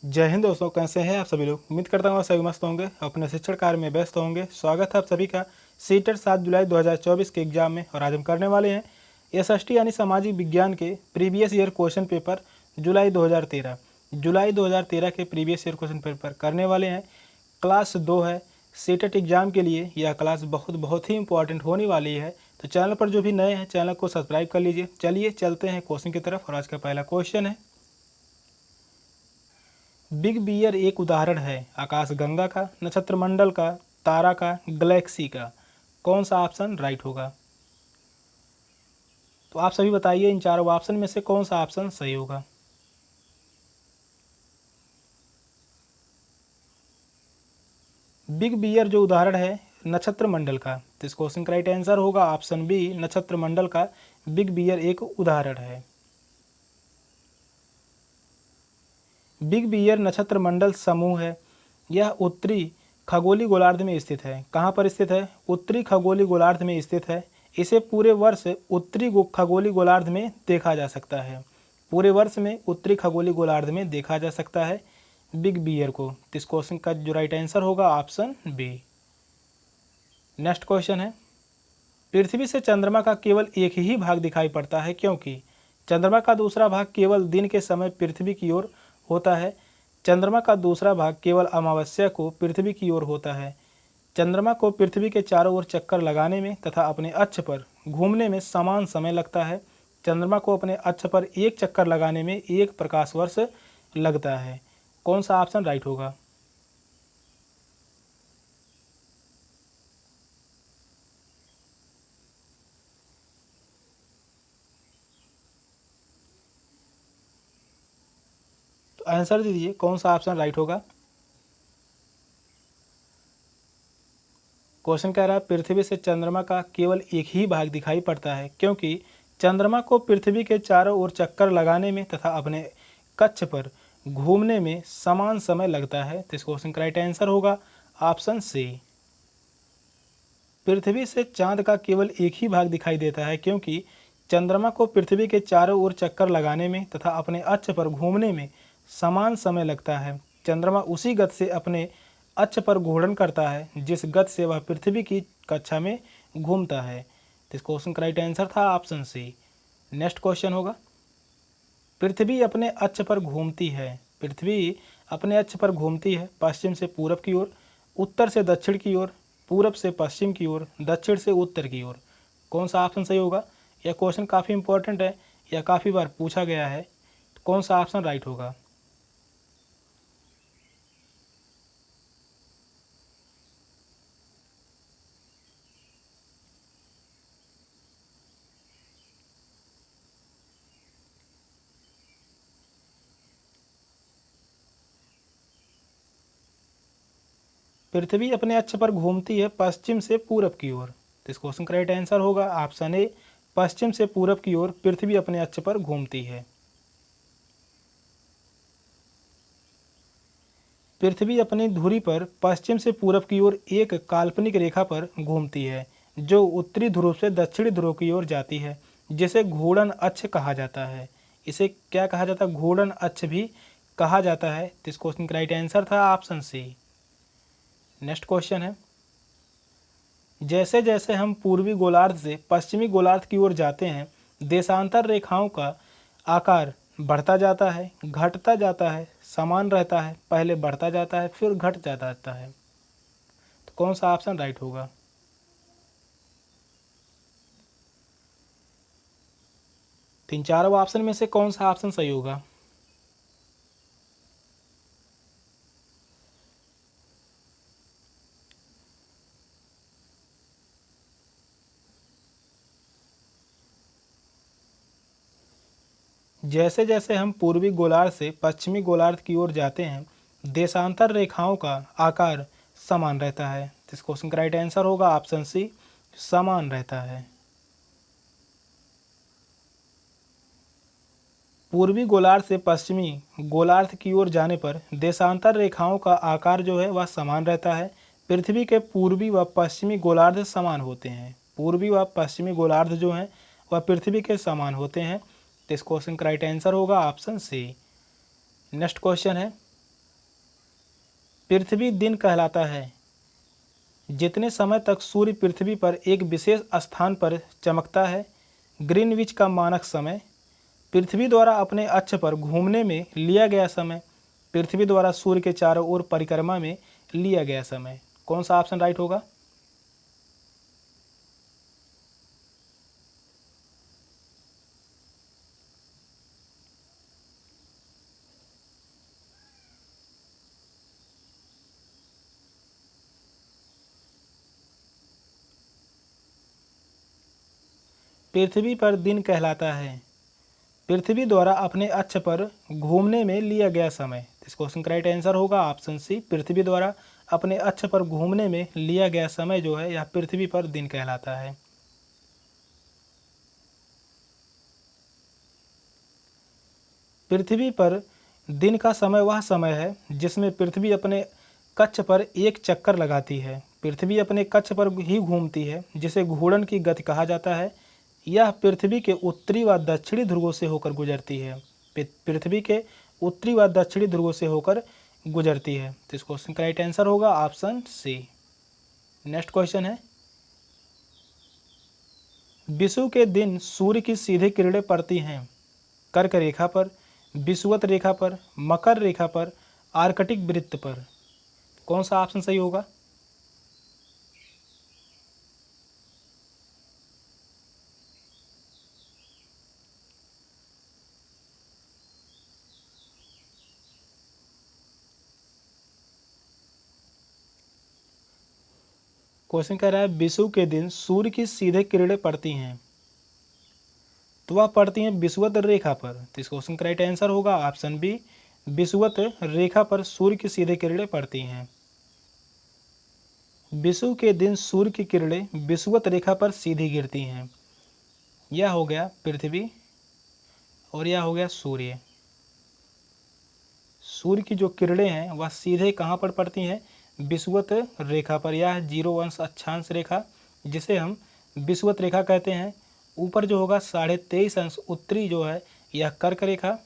जय हिंद दोस्तों, कैसे हैं आप सभी लोग। उम्मीद करता हूँ आप सभी मस्त होंगे, अपने शिक्षण कार्य में व्यस्त होंगे। स्वागत है आप सभी का सीटेट 7 जुलाई 2024 के एग्जाम में। और आज हम करने वाले हैं एसएसटी यानी सामाजिक विज्ञान के प्रीवियस ईयर क्वेश्चन पेपर जुलाई 2013 के प्रीवियस ईयर क्वेश्चन पेपर करने वाले हैं। क्लास 2 है सीटेट एग्जाम के लिए। यह क्लास बहुत ही इंपॉर्टेंट होने वाली है। तो चैनल पर जो भी नए हैं चैनल को सब्सक्राइब कर लीजिए। चलिए चलते हैं क्वेश्चन की तरफ। और आज का पहला क्वेश्चन है, बिग बियर एक उदाहरण है आकाशगंगा का, नक्षत्र मंडल का, तारा का, गैलेक्सी का। कौन सा ऑप्शन राइट होगा। तो आप सभी बताइए इन चारों ऑप्शन में से कौन सा ऑप्शन सही होगा। बिग बियर जो उदाहरण है नक्षत्र मंडल का, तो इस क्वेश्चन का राइट आंसर होगा ऑप्शन बी, नक्षत्र मंडल का बिग बियर एक उदाहरण है। बिग बियर नक्षत्र मंडल समूह है। यह उत्तरी खगोलीय गोलार्ध में स्थित है। कहाँ पर स्थित है। उत्तरी खगोलीय गोलार्ध में स्थित है। इसे पूरे वर्ष उत्तरी खगोलीय गोलार्ध में देखा जा सकता है। पूरे वर्ष में उत्तरी खगोलीय गोलार्ध में देखा जा सकता है बिग बियर को। तो इस क्वेश्चन का जो राइट आंसर होगा ऑप्शन बी। नेक्स्ट क्वेश्चन है, पृथ्वी से चंद्रमा का केवल एक ही भाग दिखाई पड़ता है क्योंकि चंद्रमा का दूसरा भाग केवल दिन के समय पृथ्वी की ओर होता है। चंद्रमा का दूसरा भाग केवल अमावस्या को पृथ्वी की ओर होता है। चंद्रमा को पृथ्वी के चारों ओर चक्कर लगाने में तथा अपने अक्ष पर घूमने में समान समय लगता है। चंद्रमा को अपने अक्ष पर एक चक्कर लगाने में 1 प्रकाश वर्ष लगता है। कौन सा ऑप्शन राइट होगा। तो आंसर दीजिए कौन सा ऑप्शन राइट होगा। क्वेश्चन कह रहा है पृथ्वी से चंद्रमा का केवल एक ही भाग दिखाई पड़ता है क्योंकि चंद्रमा को पृथ्वी के चारों ओर चक्कर लगाने में तथा अपने कक्ष पर घूमने में समान समय लगता है। तो इस क्वेश्चन का राइट आंसर होगा ऑप्शन सी। पृथ्वी से चांद का केवल एक ही भाग दिखाई देता है क्योंकि चंद्रमा को पृथ्वी के चारों ओर चक्कर लगाने में तथा अपने अक्ष पर घूमने में समान समय लगता है। चंद्रमा उसी गति से अपने अक्ष पर घूर्णन करता है जिस गति से वह पृथ्वी की कक्षा में घूमता है। तो इस क्वेश्चन का राइट आंसर था ऑप्शन सी। नेक्स्ट क्वेश्चन होगा, पृथ्वी अपने अक्ष पर घूमती है। पृथ्वी अपने अक्ष पर घूमती है पश्चिम से पूरब की ओर, उत्तर से दक्षिण की ओर, पूरब से पश्चिम की ओर, दक्षिण से उत्तर की ओर। कौन सा ऑप्शन सही होगा। यह क्वेश्चन काफ़ी इंपॉर्टेंट है, यह काफ़ी बार पूछा गया है। तो कौन सा ऑप्शन राइट होगा। पृथ्वी अपने अक्ष पर घूमती है पश्चिम से पूरब की ओर। तो इस क्वेश्चन का राइट आंसर होगा ऑप्शन ए, पश्चिम से पूरब की ओर पृथ्वी अपने अक्ष पर घूमती है। पृथ्वी अपनी धुरी पर पश्चिम से पूरब की ओर एक काल्पनिक रेखा पर घूमती है जो उत्तरी ध्रुव से दक्षिणी ध्रुव की ओर जाती है, जिसे घूर्णन अक्ष कहा जाता है। इसे क्या कहा जाता है, घूर्णन अक्ष भी कहा जाता है। तो इस क्वेश्चन का राइट आंसर था ऑप्शन सी। नेक्स्ट क्वेश्चन है, जैसे जैसे हम पूर्वी गोलार्ध से पश्चिमी गोलार्ध की ओर जाते हैं देशांतर रेखाओं का आकार बढ़ता जाता है, घटता जाता है, समान रहता है, पहले बढ़ता जाता है फिर घट जाता है। तो कौन सा ऑप्शन राइट होगा। तीन चारों ऑप्शन में से कौन सा ऑप्शन सही होगा। जैसे जैसे हम पूर्वी गोलार्ध से पश्चिमी गोलार्ध की ओर जाते हैं देशांतर रेखाओं का आकार समान रहता है। तो इस क्वेश्चन का राइट आंसर होगा ऑप्शन सी, समान रहता है। पूर्वी गोलार्ध से पश्चिमी गोलार्ध की ओर जाने पर देशांतर रेखाओं का आकार जो है वह समान रहता है। पृथ्वी के पूर्वी व पश्चिमी गोलार्ध समान होते हैं। पूर्वी व पश्चिमी गोलार्ध जो हैं वह पृथ्वी के समान होते हैं। तो इस क्वेश्चन का राइट आंसर होगा ऑप्शन सी। नेक्स्ट क्वेश्चन है, पृथ्वी दिन कहलाता है जितने समय तक सूर्य पृथ्वी पर एक विशेष स्थान पर चमकता है। ग्रीनविच का मानक समय। पृथ्वी द्वारा अपने अक्ष पर घूमने में लिया गया समय। पृथ्वी द्वारा सूर्य के चारों ओर परिक्रमा में लिया गया समय। कौन सा ऑप्शन राइट होगा? पृथ्वी पर दिन कहलाता है पृथ्वी द्वारा अपने अक्ष पर घूमने में लिया गया समय। इस क्वेश्चन का राइट आंसर होगा ऑप्शन सी, पृथ्वी द्वारा अपने अक्ष पर घूमने में लिया गया समय जो है यह पृथ्वी पर दिन कहलाता है। पृथ्वी पर दिन का समय वह समय है जिसमें पृथ्वी अपने कक्ष पर एक चक्कर लगाती है। पृथ्वी अपने कक्ष पर ही घूमती है जिसे घूर्णन की गति कहा जाता है। यह पृथ्वी के उत्तरी व दक्षिणी ध्रुवों से होकर गुजरती है। पृथ्वी के उत्तरी व दक्षिणी ध्रुवों से होकर गुजरती है। तो इस क्वेश्चन का राइट आंसर होगा ऑप्शन सी। नेक्स्ट क्वेश्चन है, विषुव के दिन सूर्य की सीधी किरणें पड़ती हैं कर्क रेखा पर, विषुवत रेखा पर, मकर रेखा पर, आर्कटिक वृत्त पर। कौन सा ऑप्शन सही होगा? क्वेश्चन कह रहा है विषुव के दिन सूर्य की सीधे किरणें पड़ती हैं तो वह पड़ती हैं विषुवत रेखा पर। तो इस क्वेश्चन का राइट आंसर होगा ऑप्शन बी, विषुवत रेखा पर सूर्य की सीधे किरणें पड़ती हैं। विषुव के दिन सूर्य की किरणें विषुवत रेखा पर सीधी गिरती हैं। यह हो गया पृथ्वी और यह हो गया सूर्य। सूर्य की जो किरणें हैं वह सीधे कहाँ पर पड़ती हैं? विषुवत रेखा पर। यह 0 अंश अक्षांश रेखा जिसे हम विषुवत रेखा कहते हैं। ऊपर जो होगा 23.5 अंश उत्तरी जो है यह कर्क रेखा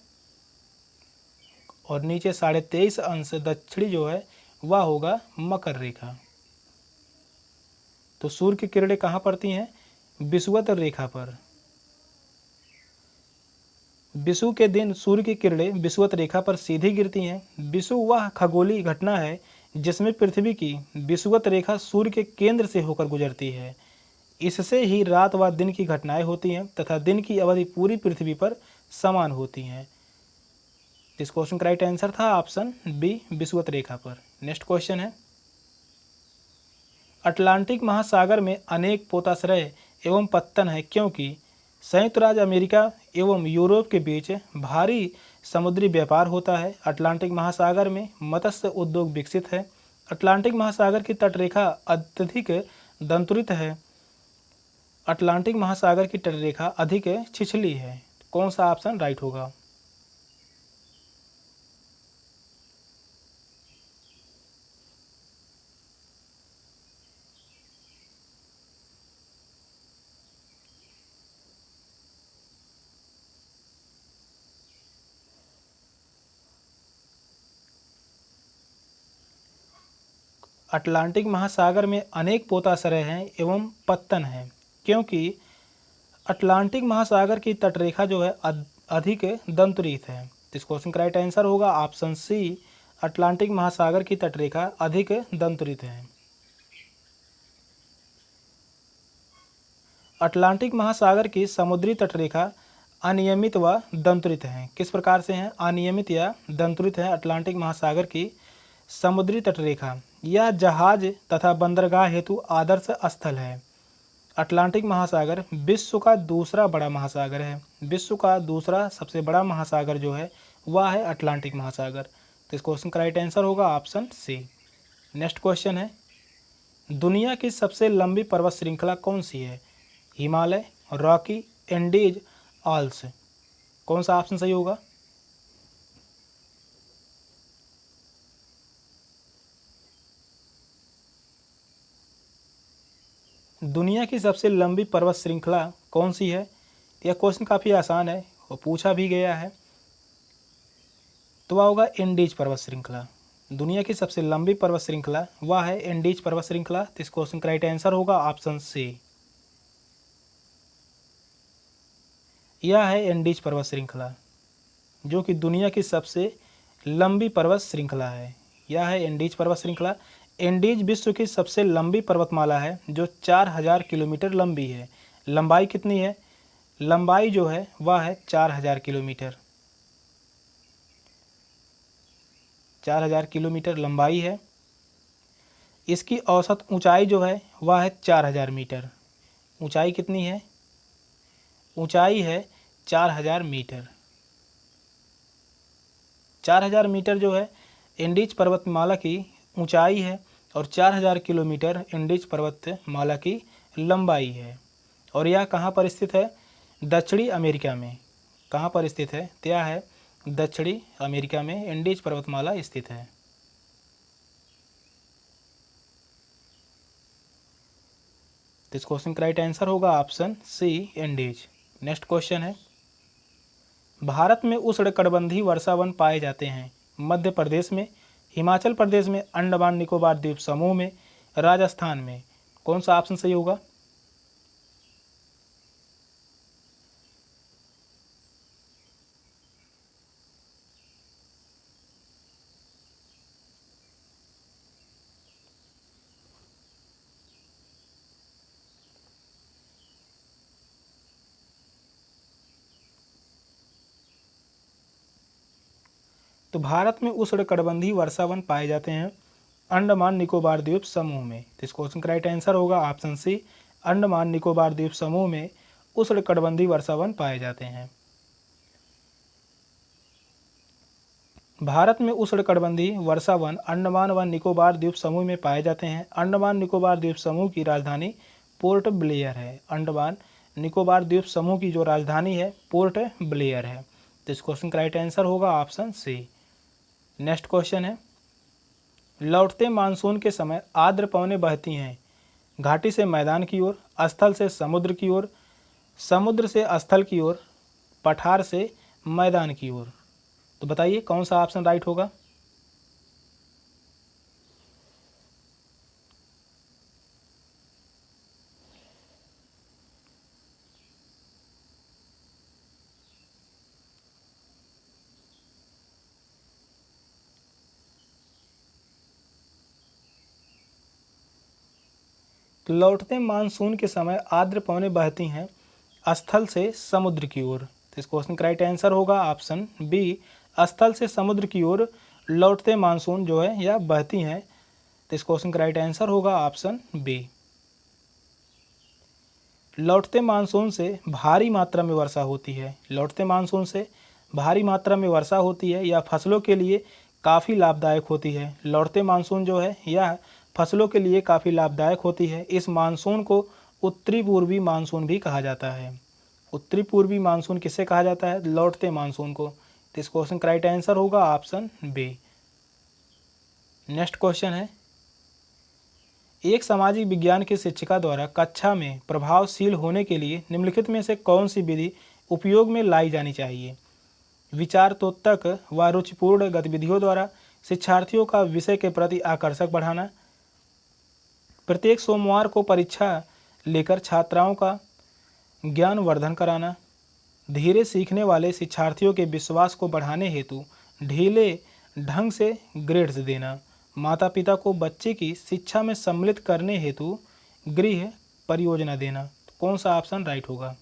और नीचे 23.5 अंश दक्षिणी जो है वह होगा मकर रेखा। तो सूर्य की किरणें कहाँ पड़ती हैं? विषुवत रेखा पर। विषुव के दिन सूर्य की किरणें विषुवत रेखा पर सीधी गिरती हैं। विषुव वह खगोलीय घटना है जिसमें पृथ्वी की विषुवत रेखा सूर्य के केंद्र से होकर गुजरती है। इससे ही रात व दिन की घटनाएं होती हैं तथा दिन की अवधि पूरी पृथ्वी पर समान होती हैं। इस क्वेश्चन का राइट आंसर था ऑप्शन बी, विषुवत रेखा पर। नेक्स्ट क्वेश्चन है, अटलांटिक महासागर में अनेक पोताश्रय एवं पत्तन है क्योंकि संयुक्त राज्य अमेरिका एवं यूरोप के बीच भारी समुद्री व्यापार होता है। अटलांटिक महासागर में मत्स्य उद्योग विकसित है। अटलांटिक महासागर की तटरेखा अत्यधिक दंतुरित है। अटलांटिक महासागर की तटरेखा अधिक छिछली है। कौन सा ऑप्शन राइट होगा? अटलांटिक महासागर में अनेक पोताश्रय हैं एवं पत्तन हैं क्योंकि अटलांटिक महासागर की तटरेखा जो है अधिक दंतुरित है। इस क्वेश्चन का राइट आंसर होगा ऑप्शन सी, अटलांटिक महासागर की तटरेखा अधिक दंतुरित है। अटलांटिक महासागर की समुद्री तटरेखा अनियमित व दंतुरित है। किस प्रकार से हैं? अनियमित या दंतुरित है अटलांटिक महासागर की समुद्री तटरेखा। यह जहाज तथा बंदरगाह हेतु आदर्श स्थल है। अटलांटिक महासागर विश्व का दूसरा बड़ा महासागर है। विश्व का दूसरा सबसे बड़ा महासागर जो है वह है अटलांटिक महासागर। तो इस क्वेश्चन का राइट आंसर होगा ऑप्शन सी। नेक्स्ट क्वेश्चन है, दुनिया की सबसे लंबी पर्वत श्रृंखला कौन सी है? Himalaya, Rocky, Andes, Alps. कौन सा ऑप्शन सही होगा? दुनिया की सबसे लंबी पर्वत श्रृंखला कौन सी है? यह क्वेश्चन काफ़ी आसान है और पूछा भी गया है। तो वह होगा एंडीज पर्वत श्रृंखला। दुनिया की सबसे लंबी पर्वत श्रृंखला वह है एंडीज पर्वत श्रृंखला। तो इस क्वेश्चन का राइट आंसर होगा ऑप्शन सी। यह है एंडीज पर्वत श्रृंखला जो कि दुनिया की सबसे लंबी पर्वत श्रृंखला है। यह है एंडीज पर्वत श्रृंखला। एंडीज विश्व की सबसे लंबी पर्वतमाला है जो 4000 किलोमीटर लंबी है। लंबाई कितनी है? लंबाई जो है वह है 4000 किलोमीटर। 4000 किलोमीटर लंबाई है। इसकी औसत ऊंचाई जो है वह है 4000 मीटर। ऊंचाई कितनी है? ऊंचाई है 4000 मीटर। 4000 मीटर जो है एंडीज पर्वतमाला की ऊंचाई है और 4000 किलोमीटर एंडीज पर्वतमाला की लंबाई है। और यह कहाँ पर स्थित है? दक्षिणी अमेरिका में। कहाँ पर स्थित है? तो यह है दक्षिणी अमेरिका में एंडीज पर्वतमाला स्थित है। तो इस क्वेश्चन का राइट आंसर होगा option C Andes. Next question है, भारत में उष्णकटिबंधीय वर्षावन पाए जाते हैं मध्य प्रदेश में, हिमाचल प्रदेश में, अंडमान निकोबार द्वीप समूह में, राजस्थान में। कौन सा ऑप्शन सही होगा? तो भारत में उष्णकटिबंधीय वर्षावन पाए जाते हैं अंडमान निकोबार द्वीप समूह में। तो इस क्वेश्चन का राइट आंसर होगा ऑप्शन सी, अंडमान निकोबार द्वीप समूह में उष्णकटिबंधीय वर्षावन पाए जाते हैं। भारत में उष्णकटिबंधीय वर्षावन अंडमान व निकोबार द्वीप समूह में पाए जाते हैं। अंडमान निकोबार द्वीप समूह की राजधानी पोर्ट ब्लेयर है। अंडमान निकोबार द्वीप समूह की जो राजधानी है पोर्ट ब्लेयर है। तो इस क्वेश्चन का राइट आंसर होगा ऑप्शन सी। नेक्स्ट क्वेश्चन है, लौटते मानसून के समय आर्द्र पवनें बहती हैं घाटी से मैदान की ओर, स्थल से समुद्र की ओर, समुद्र से स्थल की ओर, पठार से मैदान की ओर। तो बताइए कौन सा ऑप्शन राइट होगा? तो लौटते मानसून के समय आर्द्र पवनें बहती हैं स्थल से समुद्र की ओर। तो इस क्वेश्चन का राइट आंसर होगा ऑप्शन बी, स्थल से समुद्र की ओर लौटते मानसून जो है यह बहती हैं। तो इस क्वेश्चन का राइट आंसर होगा ऑप्शन बी। लौटते मानसून से भारी मात्रा में वर्षा होती है। लौटते मानसून से भारी मात्रा में वर्षा होती है। यह फसलों के लिए काफ़ी लाभदायक होती है। लौटते मानसून जो है यह फसलों के लिए काफ़ी लाभदायक होती है। इस मानसून को उत्तरी पूर्वी मानसून भी कहा जाता है। उत्तरी पूर्वी मानसून किसे कहा जाता है? लौटते मानसून को। तो इस क्वेश्चन का राइट आंसर होगा ऑप्शन बी। नेक्स्ट क्वेश्चन है, एक सामाजिक विज्ञान की शिक्षिका द्वारा कक्षा में प्रभावशील होने के लिए निम्नलिखित में से कौन सी विधि उपयोग में लाई जानी चाहिए? विचारोत्तक व रुचिपूर्ण गतिविधियों द्वारा शिक्षार्थियों का विषय के प्रति आकर्षक बढ़ाना, प्रत्येक सोमवार को परीक्षा लेकर छात्राओं का ज्ञानवर्धन कराना, धीरे सीखने वाले शिक्षार्थियों के विश्वास को बढ़ाने हेतु ढीले ढंग से ग्रेड्स देना, माता पिता को बच्चे की शिक्षा में सम्मिलित करने हेतु गृह परियोजना देना। कौन सा ऑप्शन राइट होगा?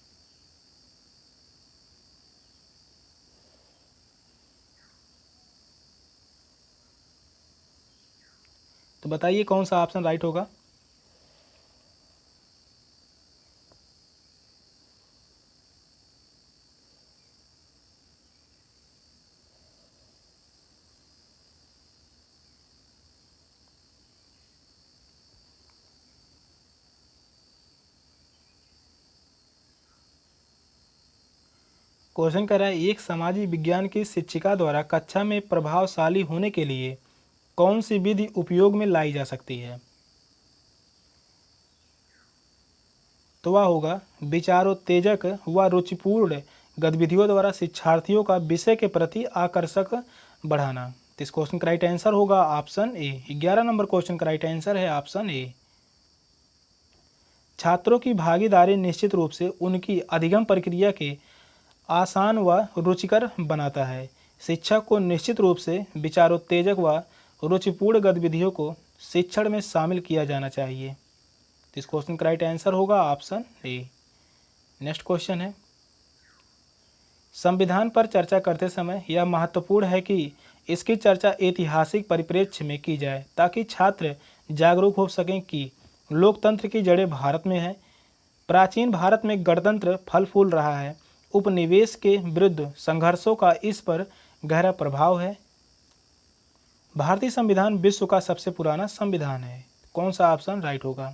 तो बताइए कौन सा ऑप्शन राइट होगा? क्वेश्चन कह रहा है, एक सामाजिक विज्ञान की शिक्षिका द्वारा कक्षा में प्रभावशाली होने के लिए कौन सी विधि उपयोग में लाई जा सकती है? तो वह होगा विचारोत्तेजक व रुचिपूर्ण गतिविधियों द्वारा शिक्षार्थियों का विषय के प्रति आकर्षक बढ़ाना। तो इस क्वेश्चन का राइट आंसर होगा ऑप्शन ए। 11 नंबर क्वेश्चन का राइट आंसर है ऑप्शन ए। छात्रों की भागीदारी निश्चित रूप से उनकी अधिगम प्रक्रिया के आसान व रुचिकर बनाता है। शिक्षक को निश्चित रूप से विचारोत्तेजक व रुचिपूर्ण गतिविधियों को शिक्षण में शामिल किया जाना चाहिए। तो इस क्वेश्चन का राइट आंसर होगा ऑप्शन ए। नेक्स्ट क्वेश्चन है, संविधान पर चर्चा करते समय यह महत्वपूर्ण है कि इसकी चर्चा ऐतिहासिक परिप्रेक्ष्य में की जाए ताकि छात्र जागरूक हो सकें कि लोकतंत्र की जड़ें भारत में हैं। प्राचीन भारत में गणतंत्र फल फूल रहा है। उपनिवेश के विरुद्ध संघर्षों का इस पर गहरा प्रभाव है। भारतीय संविधान विश्व का सबसे पुराना संविधान है। कौन सा ऑप्शन राइट होगा?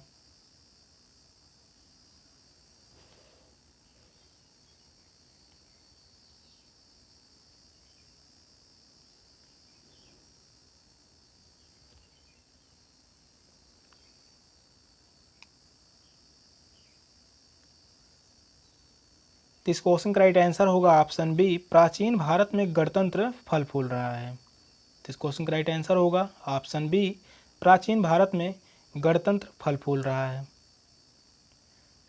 तो इस क्वेश्चन का राइट आंसर होगा ऑप्शन बी, प्राचीन भारत में गणतंत्र फल फूल रहा है। तो इस क्वेश्चन का राइट आंसर होगा ऑप्शन बी, प्राचीन भारत में गणतंत्र फल फूल रहा है।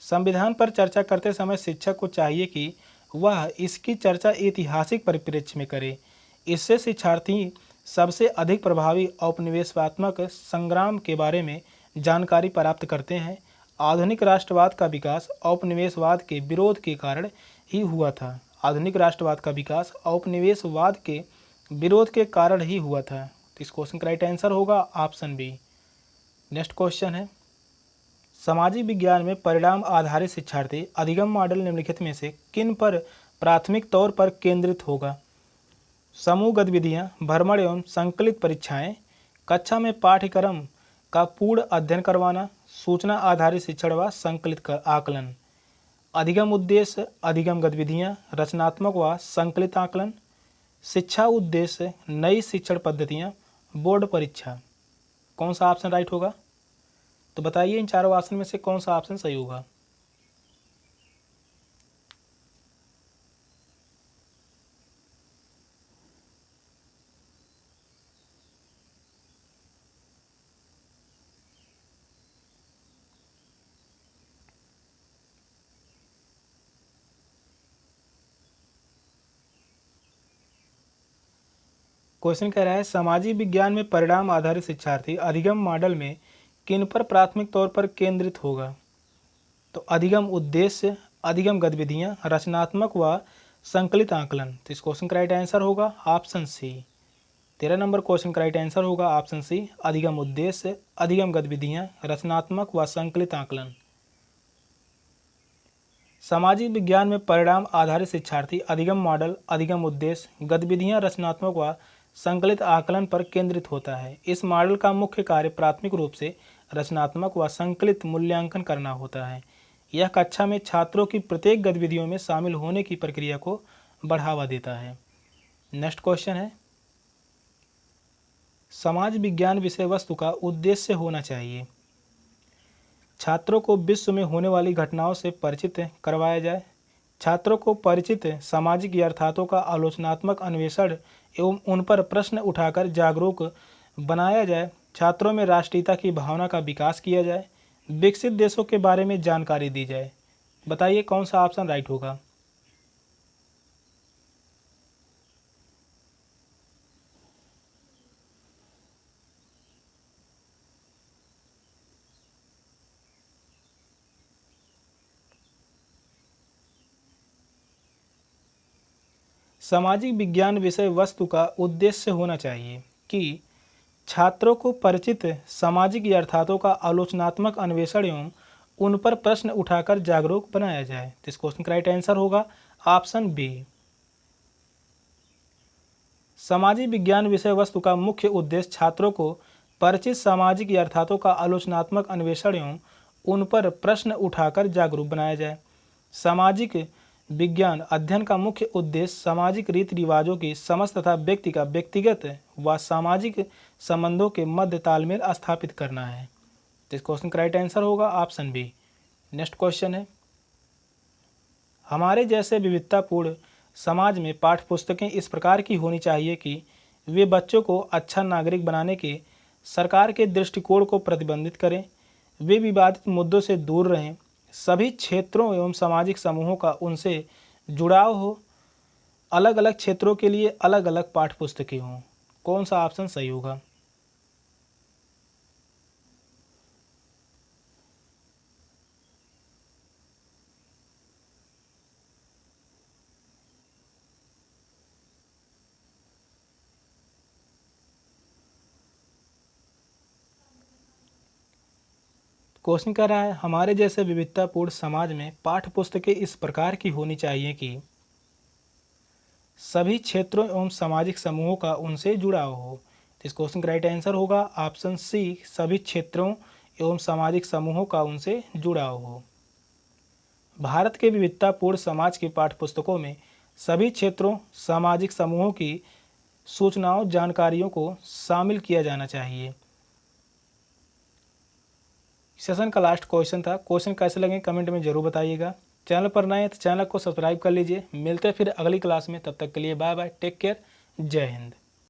संविधान पर चर्चा करते समय शिक्षक को चाहिए कि वह इसकी चर्चा ऐतिहासिक परिप्रेक्ष्य में करे। इससे शिक्षार्थी सबसे अधिक प्रभावी औपनिवेशवात्मक संग्राम के बारे में जानकारी प्राप्त करते हैं। आधुनिक राष्ट्रवाद का विकास औपनिवेशवाद के विरोध के कारण ही हुआ था। आधुनिक राष्ट्रवाद का विकास औपनिवेशवाद के विरोध के कारण ही हुआ था। तो इस क्वेश्चन का राइट आंसर होगा ऑप्शन बी। नेक्स्ट क्वेश्चन है, सामाजिक विज्ञान में परिणाम आधारित शिक्षार्थी अधिगम मॉडल निम्नलिखित में से किन पर प्राथमिक तौर पर केंद्रित होगा? समूह गतिविधियां, भ्रमण एवं संकलित परीक्षाएं, कक्षा में पाठ्यक्रम का पूर्ण अध्ययन करवाना, सूचना आधारित शिक्षण व संकलित आकलन। अधिगम उद्देश्य, अधिगम गतिविधियां, रचनात्मक व संकलित आकलन। शिक्षा उद्देश्य, नई शिक्षण पद्धतियां, बोर्ड परीक्षा। कौन सा ऑप्शन राइट होगा? तो बताइए इन चारों ऑप्शन में से कौन सा ऑप्शन सही होगा? क्वेश्चन कह रहा है, सामाजिक विज्ञान में परिणाम आधारित शिक्षार्थी अधिगम मॉडल में किन पर प्राथमिक तौर पर केंद्रित होगा? तो अधिगम उद्देश्य, अधिगम गतिविधियां, रचनात्मक व संकलित आकलन। तो इस क्वेश्चन का राइट आंसर होगा ऑप्शन सी। 13 नंबर क्वेश्चन का राइट आंसर होगा ऑप्शन सी, अधिगम उद्देश्य, अधिगम गतिविधियां, रचनात्मक व संकलित आकलन। सामाजिक विज्ञान में परिणाम आधारित शिक्षार्थी अधिगम मॉडल, अधिगम उद्देश्य, गतिविधियां, रचनात्मक व संकलित आकलन पर केंद्रित होता है। इस मॉडल का मुख्य कार्य प्राथमिक रूप से रचनात्मक व संकलित मूल्यांकन करना होता है। यह कक्षा में छात्रों की प्रत्येक गतिविधियों में शामिल होने की प्रक्रिया को बढ़ावा देता है। नेक्स्ट क्वेश्चन है, समाज विज्ञान विषय वस्तु का उद्देश्य होना चाहिए। छात्रों को विश्व में होने वाली घटनाओं से परिचित करवाया जाए। छात्रों को परिचित सामाजिक यथार्थों का आलोचनात्मक अन्वेषण एवं उन पर प्रश्न उठाकर जागरूक बनाया जाए। छात्रों में राष्ट्रीयता की भावना का विकास किया जाए। विकसित देशों के बारे में जानकारी दी जाए। बताइए कौन सा ऑप्शन राइट होगा? सामाजिक विज्ञान विषय वस्तु का उद्देश्य होना चाहिए कि छात्रों को परिचित सामाजिक यथार्थों का आलोचनात्मक अन्वेषण एवं उन पर प्रश्न उठाकर जागरूक बनाया जाए। तो इस क्वेश्चन का राइट आंसर होगा ऑप्शन बी। सामाजिक विज्ञान विषय वस्तु का मुख्य उद्देश्य छात्रों को परिचित सामाजिक यथार्थों का आलोचनात्मक अन्वेषण एवं उन पर प्रश्न उठाकर जागरूक बनाया जाए। सामाजिक विज्ञान अध्ययन का मुख्य उद्देश्य सामाजिक रीति रिवाजों की समझ तथा व्यक्ति का व्यक्तिगत व सामाजिक संबंधों के मध्य तालमेल स्थापित करना है। तो इस क्वेश्चन का राइट आंसर होगा ऑप्शन बी। नेक्स्ट क्वेश्चन है, हमारे जैसे विविधतापूर्ण समाज में पाठ्य पुस्तकें इस प्रकार की होनी चाहिए कि वे बच्चों को अच्छा नागरिक बनाने के सरकार के दृष्टिकोण को प्रतिबंधित करें। वे विवादित मुद्दों से दूर रहें। सभी क्षेत्रों एवं सामाजिक समूहों का उनसे जुड़ाव हो। अलग अलग क्षेत्रों के लिए अलग अलग पाठ्य पुस्तकें हों। कौन सा ऑप्शन सही होगा? क्वेश्चन कह रहा है हमारे जैसे विविधतापूर्ण समाज में पाठ्य पुस्तकें इस प्रकार की होनी चाहिए कि सभी क्षेत्रों एवं सामाजिक समूहों का उनसे जुड़ाव हो। तो इस क्वेश्चन का राइट आंसर होगा ऑप्शन सी, सभी क्षेत्रों एवं सामाजिक समूहों का उनसे जुड़ाव हो। भारत के विविधतापूर्ण समाज की पाठ्य पुस्तकों में सभी क्षेत्रों सामाजिक समूहों की सूचनाओं जानकारियों को शामिल किया जाना चाहिए। सेशन का लास्ट क्वेश्चन था। क्वेश्चन कैसे लगे कमेंट में जरूर बताइएगा। चैनल पर नए हैं तो चैनल को सब्सक्राइब कर लीजिए। मिलते हैं फिर अगली क्लास में, तब तक के लिए बाय बाय, टेक केयर, जय हिंद।